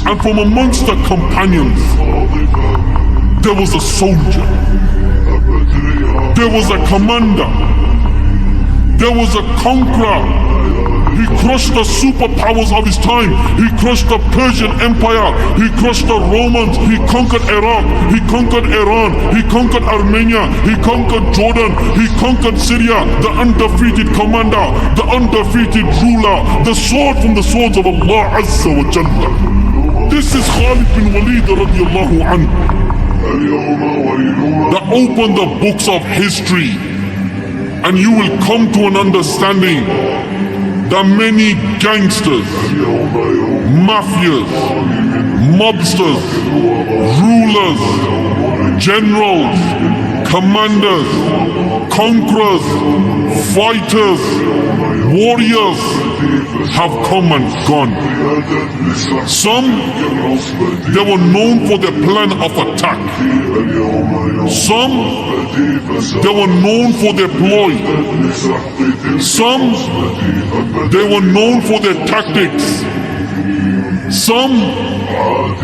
And from amongst the companions, there was a soldier, there was a commander, there was a conqueror. He crushed the superpowers of his time. He crushed the Persian Empire. He crushed the Romans. He conquered Iraq. He conquered Iran. He conquered Armenia. He conquered Jordan. He conquered Syria. The undefeated commander, the undefeated ruler, the sword from the swords of Allah Azza wa Jalla. This is Khalid ibn Waleed radiallahu anhu. That open the books of history and you will come to an understanding that many gangsters, mafias, mobsters, rulers, generals, commanders, conquerors, fighters, warriors have come and gone. Some, they were known for their plan of attack. Some, they were known for their ploy. Some, they were known for their tactics. Some,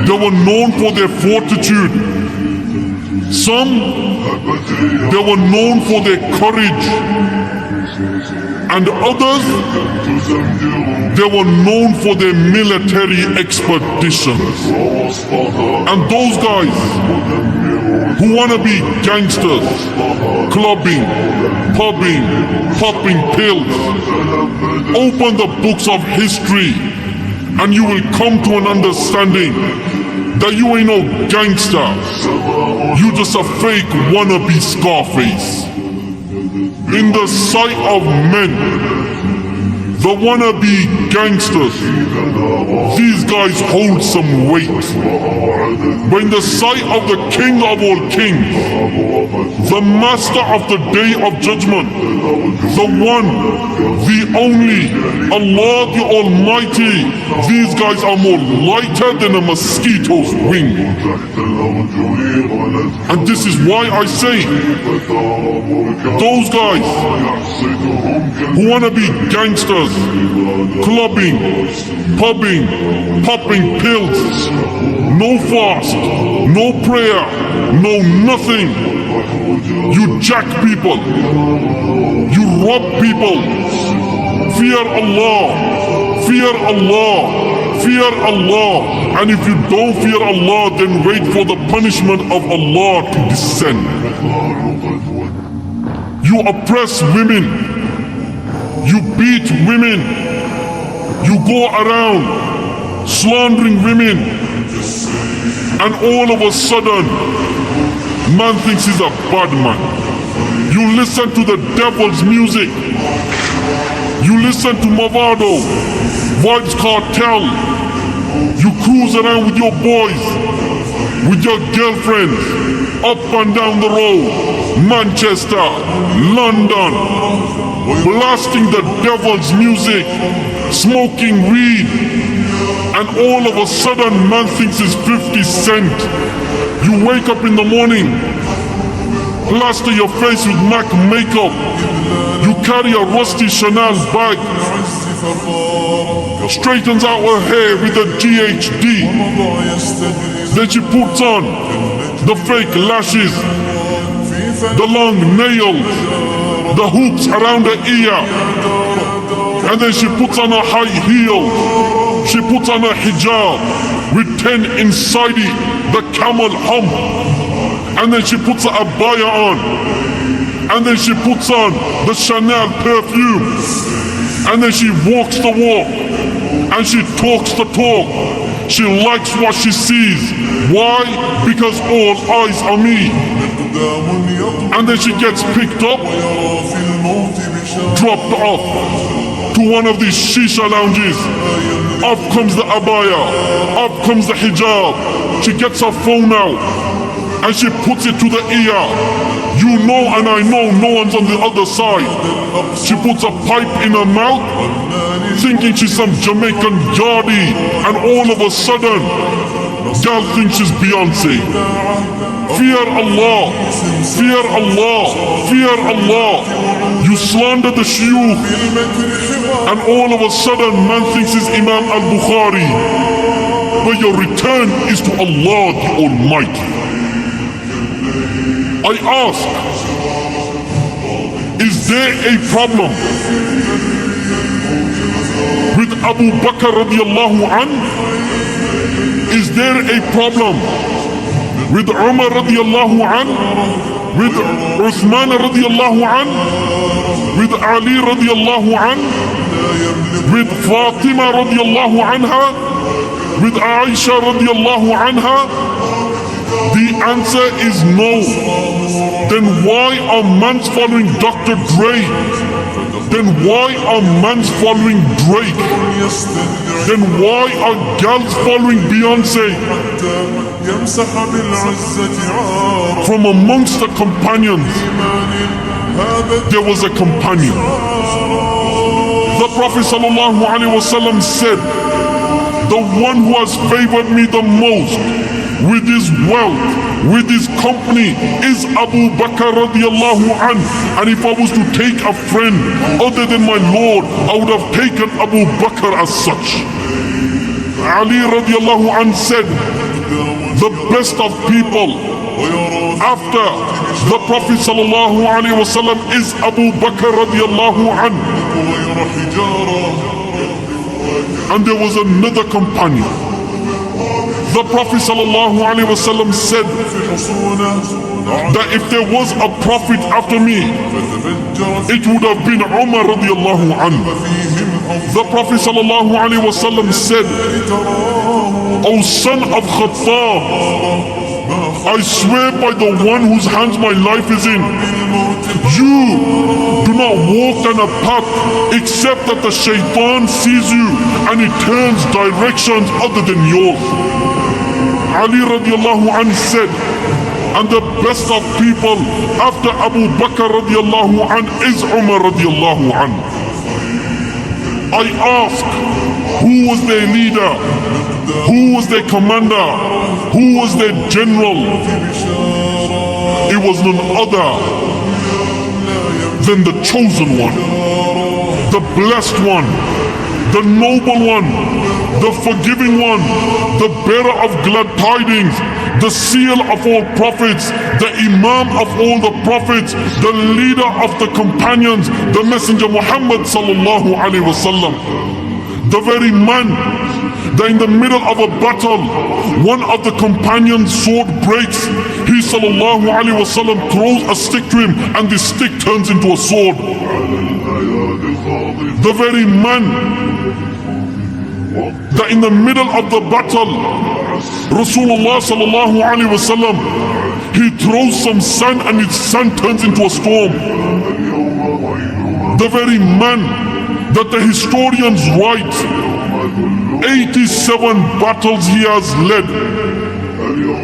they were known for their fortitude. Some, they were known for their courage. And others, they were known for their military expeditions. And those guys who want to be gangsters, clubbing, pubbing, popping pills, open the books of history and you will come to an understanding that you ain't no gangster. You just a fake wannabe Scarface. In the sight of men, the wannabe gangsters, these guys hold some weight. But in the sight of the King of all kings, the Master of the Day of Judgment, the one, the only, Allah the Almighty, these guys are more lighter than a mosquito's wing. And this is why I say, those guys who want to be gangsters, clubbing, pubbing, popping pills, no fast, no prayer, no nothing. You jack people, you rob people. Fear Allah, fear Allah, fear Allah. And if you don't fear Allah, then wait for the punishment of Allah to descend. You oppress women. You beat women. You go around slandering women. And all of a sudden, man thinks he's a bad man. You listen to the devil's music. You listen to Movado, Vibes Cartel. You cruise around with your boys, with your girlfriends, up and down the road, Manchester, London, blasting the devil's music, smoking weed, and all of a sudden man thinks it's 50 Cent. You wake up in the morning, plaster your face with MAC makeup, you carry a rusty Chanel bag, straightens out her hair with a GHD, then she puts on the fake lashes, the long nails, the hoops around her ear, and then she puts on a high heel, she puts on a hijab with 10 inside it, the camel hump, and then she puts a abaya on, and then she puts on the Chanel perfume, and then she walks the walk, and she talks the talk. She likes what she sees. Why? Because all eyes are me. And then she gets picked up, dropped off to one of these shisha lounges. Up comes the abaya, up comes the hijab. She gets her phone out and she puts it to the ear. You know and I know no one's on the other side. She puts a pipe in her mouth, thinking she's some Jamaican yardie, and all of a sudden, girl thinks she's Beyonce. Fear Allah, fear Allah, fear Allah. You slander the shuyukh, and all of a sudden man thinks it's Imam al-Bukhari. But your return is to Allah the Almighty. I ask, is there a problem with Abu Bakr radiallahu anhu? Is there a problem with Umar radiallahu anhu? With Uthman radiallahu anhu? With Ali radiallahu anhu? With Fatima radiallahu anha? With Aisha radiallahu anha? The answer is no. Then why are mans following Dr. Dre? Then why are mans following Drake? Then why are gals following Beyonce? From amongst the companions, there was a companion. The Prophet ﷺ said, the one who has favored me the most with his wealth, with his company, is Abu Bakr radiallahu anhu. And if I was to take a friend other than my Lord, I would have taken Abu Bakr as such. Ali radiallahu anhu said, the best of people after the Prophet sallallahu alaihi wasallam is Abu Bakr radiallahu anhu. And there was another companion. The Prophet sallallahu alaihi wasallam said that if there was a prophet after me, it would have been Umar radiallahu anhu. The Prophet sallallahu alaihi wasallam said, O son of Khattab, I swear by the one whose hands my life is in, you do not walk down a path except that the shaitan sees you and he turns directions other than yours. Ali radiallahu anhu said, and the best of people after Abu Bakr radiallahu anhu is Umar radiallahu anhu. I ask, who was their leader? Who was their commander? Who was their general? It was none other than the chosen one, the blessed one, the noble one, the forgiving one, the bearer of glad tidings, the seal of all prophets, the imam of all the prophets, the leader of the companions, the messenger Muhammad sallallahu alaihi wasallam. The very man that in the middle of a battle, one of the companions' sword breaks, he sallallahu alaihi wasallam throws a stick to him and the stick turns into a sword. The very man that in the middle of the battle, Rasulullah sallallahu alaihi wasallam, he throws some sand and its sand turns into a storm. The very man that the historians write 87 battles he has led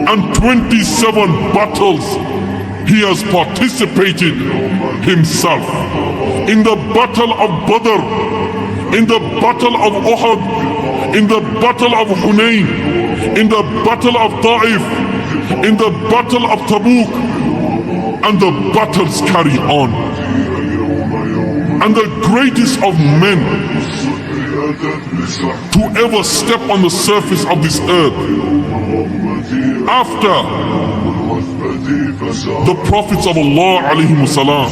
and 27 battles he has participated himself. In the battle of Badr, in the battle of Uhud, in the battle of Hunayn, in the battle of Ta'if, in the battle of Tabuk, and the battles carry on. And the greatest of men to ever step on the surface of this earth after the prophets of Allah alayhim salam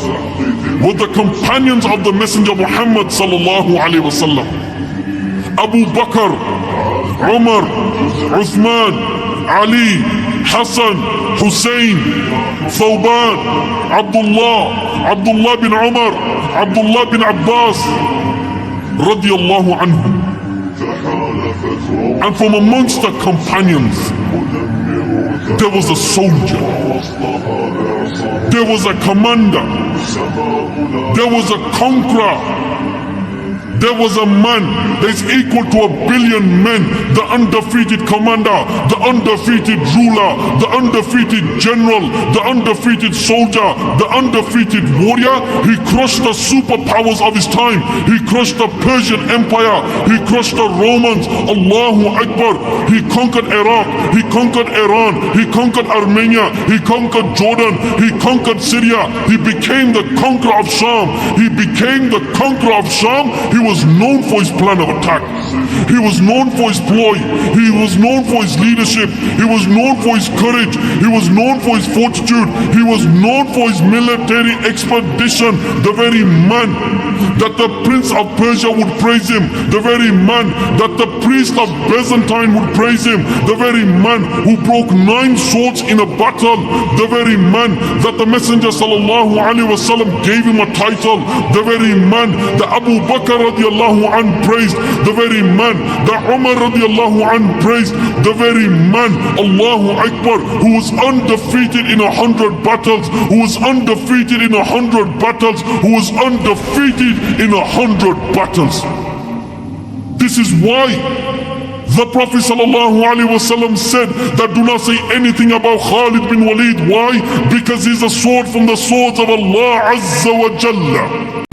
were the companions of the messenger Muhammad sallallahu alayhi wasallam. Abu Bakr, Umar, Uthman, Ali, Hassan, Hussein, Thawban, Abdullah bin Umar, Abdullah bin Abbas radiyallahu anhum. And from amongst the companions, there was a soldier, there was a commander, there was a conqueror, there was a man that is equal to 1 billion men, the undefeated commander, the undefeated ruler, the undefeated general, the undefeated soldier, the undefeated warrior. He crushed the superpowers of his time. He crushed the Persian Empire. He crushed the Romans. Allahu Akbar. He conquered Iraq. He conquered Iran. He conquered Armenia. He conquered Jordan. He conquered Syria. He became the conqueror of Sham. He became the conqueror of Sham He was known for his plan of attack. He was known for his ploy. He was known for his leadership. He was known for his courage. He was known for his fortitude. He was known for his military expedition. The very man that the Prince of Persia would praise him. The very man that the priest of Byzantine would praise him. The very man who broke 9 swords in a battle. The very man that the Messenger sallallahu alaihi wasallam gave him a title. The very man that Abu Bakr radiallahu anh praised. The very man that Umar radiallahu anh praised. The very man, Allahu Akbar, who was undefeated in 100 battles, who was undefeated in 100 battles, who was undefeated in 100 battles. This is why the Prophet ﷺ said that do not say anything about Khalid bin Waleed. Why? Because he's a sword from the swords of Allah Azza wa Jalla.